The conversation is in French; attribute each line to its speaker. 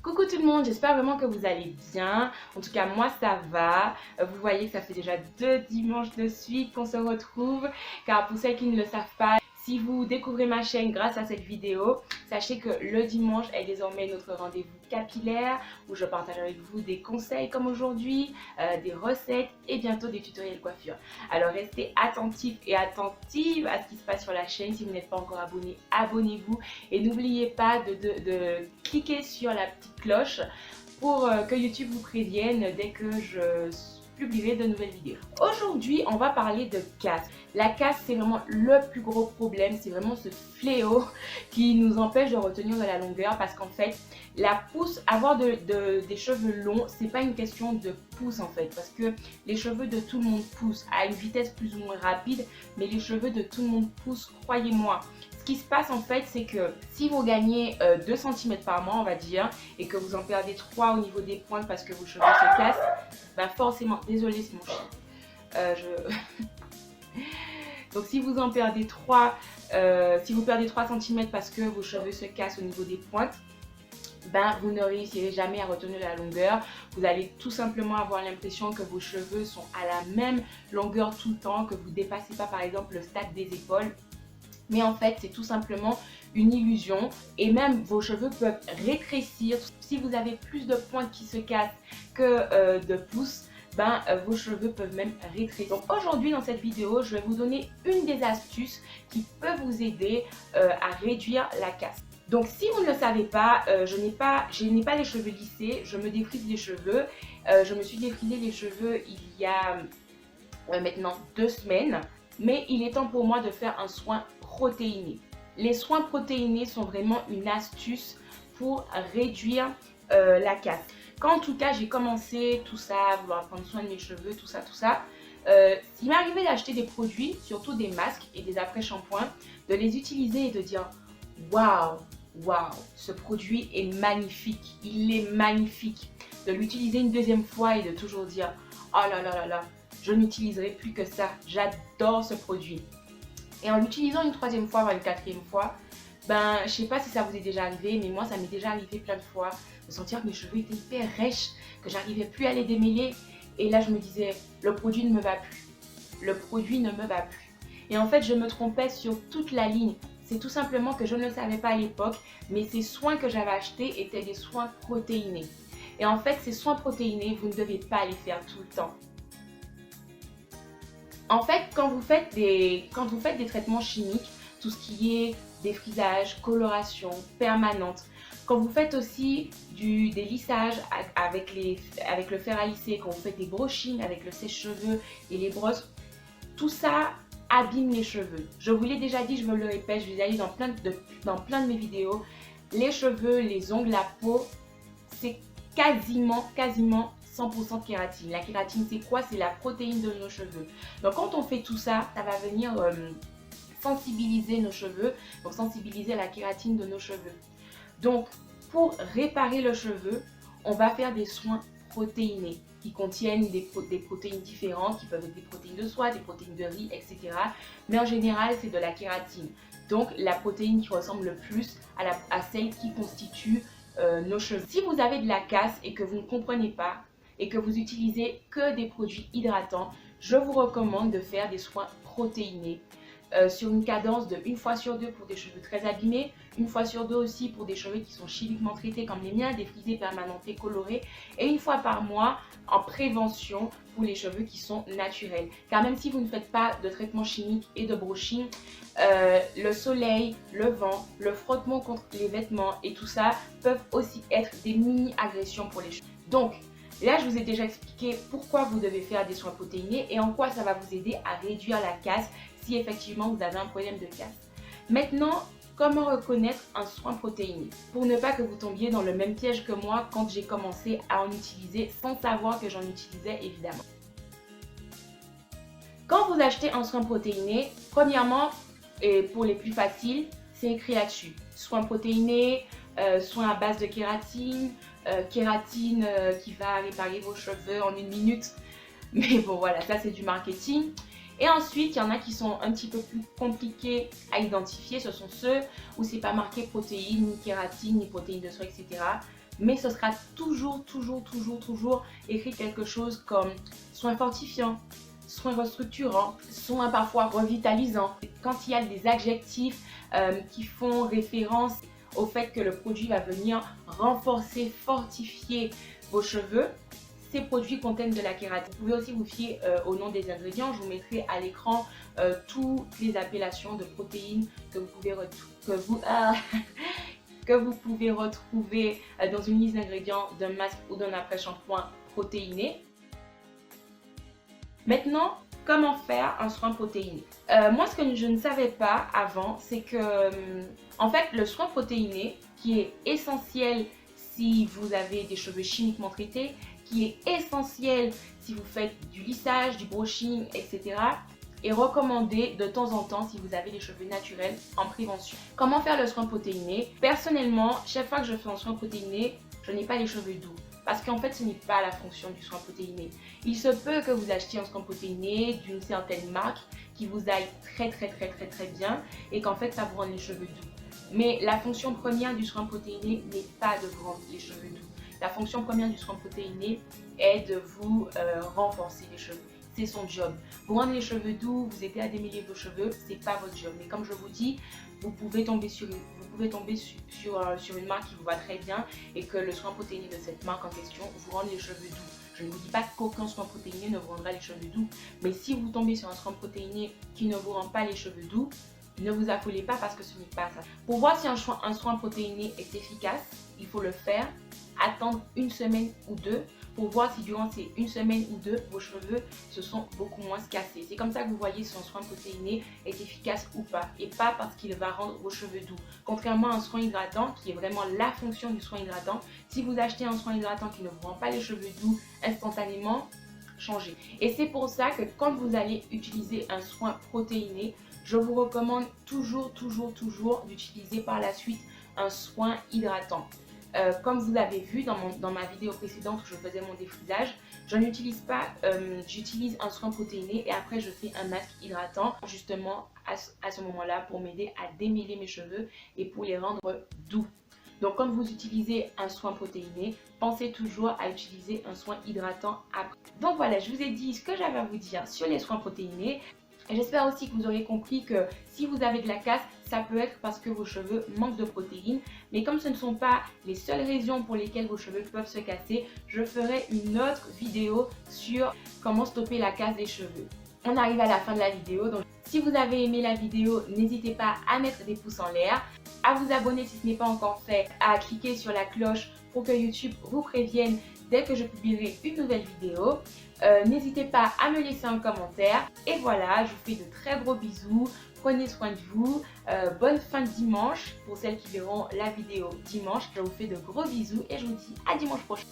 Speaker 1: Coucou tout le monde, j'espère vraiment que vous allez bien. En tout cas, moi ça va. Vous voyez que ça fait déjà 2 dimanches de suite qu'on se retrouve. Car pour celles qui ne le savent pas, si vous découvrez ma chaîne grâce à cette vidéo, sachez que le dimanche est désormais notre rendez-vous capillaire où je partage avec vous des conseils comme aujourd'hui, des recettes et bientôt des tutoriels coiffure. Alors restez attentifs et attentives à ce qui se passe sur la chaîne. Si vous n'êtes pas encore abonné, abonnez-vous et n'oubliez pas de cliquer sur la petite cloche pour que YouTube vous prévienne dès que je publierai de nouvelles vidéos. Aujourd'hui, on va parler de casse. La casse, c'est vraiment le plus gros problème. C'est vraiment ce fléau qui nous empêche de retenir de la longueur parce qu'en fait, la pousse, avoir des cheveux longs, c'est pas une question de pousse en fait. Parce que les cheveux de tout le monde poussent à une vitesse plus ou moins rapide, mais les cheveux de tout le monde poussent, croyez-moi. Ce qui se passe en fait, c'est que si vous gagnez 2 cm par mois, on va dire, et que vous en perdez 3 au niveau des pointes parce que vos cheveux se cassent, bah forcément, désolé, c'est mon chien. Donc si vous en perdez 3, si vous perdez 3 cm parce que vos cheveux se cassent au niveau des pointes, ben, vous ne réussirez jamais à retenir la longueur. Vous allez tout simplement avoir l'impression que vos cheveux sont à la même longueur tout le temps, que vous ne dépassez pas par exemple le stade des épaules. Mais en fait, c'est tout simplement une illusion et même vos cheveux peuvent rétrécir. Si vous avez plus de pointes qui se cassent que de pouces, ben, vos cheveux peuvent même rétrécir. Donc aujourd'hui dans cette vidéo, je vais vous donner une des astuces qui peut vous aider à réduire la casse. Donc si vous ne le savez pas, je n'ai pas les cheveux lissés, je me défrise les cheveux. Je me suis défrisé les cheveux il y a maintenant 2 semaines. Mais il est temps pour moi de faire un soin protéiné. Les soins protéinés sont vraiment une astuce pour réduire la casse. Quand en tout cas j'ai commencé tout ça, vouloir prendre soin de mes cheveux, tout ça, il m'est arrivé d'acheter des produits, surtout des masques et des après-shampoings, de les utiliser et de dire waouh, ce produit est magnifique, il est magnifique. De l'utiliser une deuxième fois et de toujours dire oh là là là là, je n'utiliserai plus que ça, j'adore ce produit. Et en l'utilisant une troisième fois, voire une quatrième fois, ben je sais pas si ça vous est déjà arrivé, mais moi ça m'est déjà arrivé plein de fois de sentir que mes cheveux étaient hyper rêches, que j'arrivais plus à les démêler. Et là je me disais, le produit ne me va plus. Le produit ne me va plus. Et en fait je me trompais sur toute la ligne. C'est tout simplement que je ne le savais pas à l'époque, mais ces soins que j'avais achetés étaient des soins protéinés. Et en fait ces soins protéinés, vous ne devez pas les faire tout le temps. En fait, quand vous faites des traitements chimiques, tout ce qui est défrisage, coloration, permanente, quand vous faites aussi des lissages avec le fer à lisser, quand vous faites des brushings avec le sèche-cheveux et les brosses, tout ça abîme les cheveux. Je vous l'ai déjà dit, je me le répète, je vous ai dit dans plein de mes vidéos, les cheveux, les ongles, la peau, c'est quasiment 100% de kératine. La kératine, c'est quoi? C'est la protéine de nos cheveux. Donc quand on fait tout ça, ça va venir sensibiliser nos cheveux, donc sensibiliser à la kératine de nos cheveux. Donc pour réparer le cheveu, on va faire des soins protéinés qui contiennent des protéines différentes, qui peuvent être des protéines de soie, des protéines de riz, etc. Mais en général, c'est de la kératine. Donc la protéine qui ressemble le plus à celle qui constitue nos cheveux. Si vous avez de la casse et que vous ne comprenez pas et que vous utilisez que des produits hydratants, je vous recommande de faire des soins protéinés sur une cadence de 1 fois sur 2 pour des cheveux très abîmés, 1 fois sur 2 aussi pour des cheveux qui sont chimiquement traités comme les miens, défrisés, permanentés, colorés, et 1 fois par mois en prévention pour les cheveux qui sont naturels. Car même si vous ne faites pas de traitement chimique et de brushing, le soleil, le vent, le frottement contre les vêtements et tout ça peuvent aussi être des mini-agressions pour les cheveux. Donc là, je vous ai déjà expliqué pourquoi vous devez faire des soins protéinés et en quoi ça va vous aider à réduire la casse si effectivement vous avez un problème de casse. Maintenant, comment reconnaître un soin protéiné? Pour ne pas que vous tombiez dans le même piège que moi quand j'ai commencé à en utiliser sans savoir que j'en utilisais évidemment. Quand vous achetez un soin protéiné, premièrement, et pour les plus faciles, c'est écrit là-dessus. Soin protéiné, soin à base de kératine, kératine qui va réparer vos cheveux en 1 minute. Mais bon voilà, ça c'est du marketing. Et ensuite, il y en a qui sont un petit peu plus compliqués à identifier. Ce sont ceux où c'est pas marqué protéines, ni kératine, ni protéines de soie, etc. mais ce sera toujours écrit quelque chose comme soin fortifiant, soin restructurant, soin parfois revitalisant. Quand il y a des adjectifs qui font référence au fait que le produit va venir renforcer, fortifier vos cheveux, ces produits contiennent de la kératine. Vous pouvez aussi vous fier au nom des ingrédients. Je vous mettrai à l'écran toutes les appellations de protéines que vous pouvez que vous pouvez retrouver dans une liste d'ingrédients d'un masque ou d'un après-shampoing protéiné. Maintenant, comment faire un soin protéiné? Moi, ce que je ne savais pas avant, c'est que en fait, le soin protéiné, qui est essentiel si vous avez des cheveux chimiquement traités, qui est essentiel si vous faites du lissage, du brushing, etc., est recommandé de temps en temps si vous avez les cheveux naturels en prévention. Comment faire le soin protéiné? Personnellement, chaque fois que je fais un soin protéiné, je n'ai pas les cheveux doux. Parce qu'en fait, ce n'est pas la fonction du soin protéiné. Il se peut que vous achetiez un soin protéiné d'une certaine marque qui vous aille très bien et qu'en fait, ça vous rende les cheveux doux. Mais la fonction première du soin protéiné n'est pas de vous rendre les cheveux doux. La fonction première du soin protéiné est de vous renforcer les cheveux. C'est son job. Vous rendre les cheveux doux, vous aider à démêler vos cheveux, c'est pas votre job. Mais comme je vous dis, vous pouvez tomber sur une marque qui vous va très bien et que le soin protéiné de cette marque en question vous rend les cheveux doux. Je ne vous dis pas qu'aucun soin protéiné ne vous rendra les cheveux doux, mais si vous tombez sur un soin protéiné qui ne vous rend pas les cheveux doux, ne vous affolez pas parce que ce n'est pas ça. Pour voir si un soin protéiné est efficace, il faut le faire, attendre une semaine ou deux pour voir si durant ces une semaine ou deux, vos cheveux se sont beaucoup moins cassés. C'est comme ça que vous voyez si un soin protéiné est efficace ou pas, et pas parce qu'il va rendre vos cheveux doux. Contrairement à un soin hydratant, qui est vraiment la fonction du soin hydratant, si vous achetez un soin hydratant qui ne vous rend pas les cheveux doux instantanément, changez. Et c'est pour ça que quand vous allez utiliser un soin protéiné, je vous recommande toujours d'utiliser par la suite un soin hydratant. Comme vous l'avez vu dans ma vidéo précédente où je faisais mon défrisage, je n'utilise pas, j'utilise un soin protéiné et après je fais un masque hydratant justement à ce moment-là pour m'aider à démêler mes cheveux et pour les rendre doux. Donc quand vous utilisez un soin protéiné, pensez toujours à utiliser un soin hydratant après. Donc voilà, je vous ai dit ce que j'avais à vous dire sur les soins protéinés. J'espère aussi que vous aurez compris que si vous avez de la casse, ça peut être parce que vos cheveux manquent de protéines. Mais comme ce ne sont pas les seules raisons pour lesquelles vos cheveux peuvent se casser, je ferai une autre vidéo sur comment stopper la casse des cheveux. On arrive à la fin de la vidéo, donc si vous avez aimé la vidéo, n'hésitez pas à mettre des pouces en l'air, à vous abonner si ce n'est pas encore fait, à cliquer sur la cloche pour que YouTube vous prévienne dès que je publierai une nouvelle vidéo. N'hésitez pas à me laisser un commentaire. Et voilà, je vous fais de très gros bisous. Prenez soin de vous. Bonne fin de dimanche pour celles qui verront la vidéo dimanche. Je vous fais de gros bisous et je vous dis à dimanche prochain.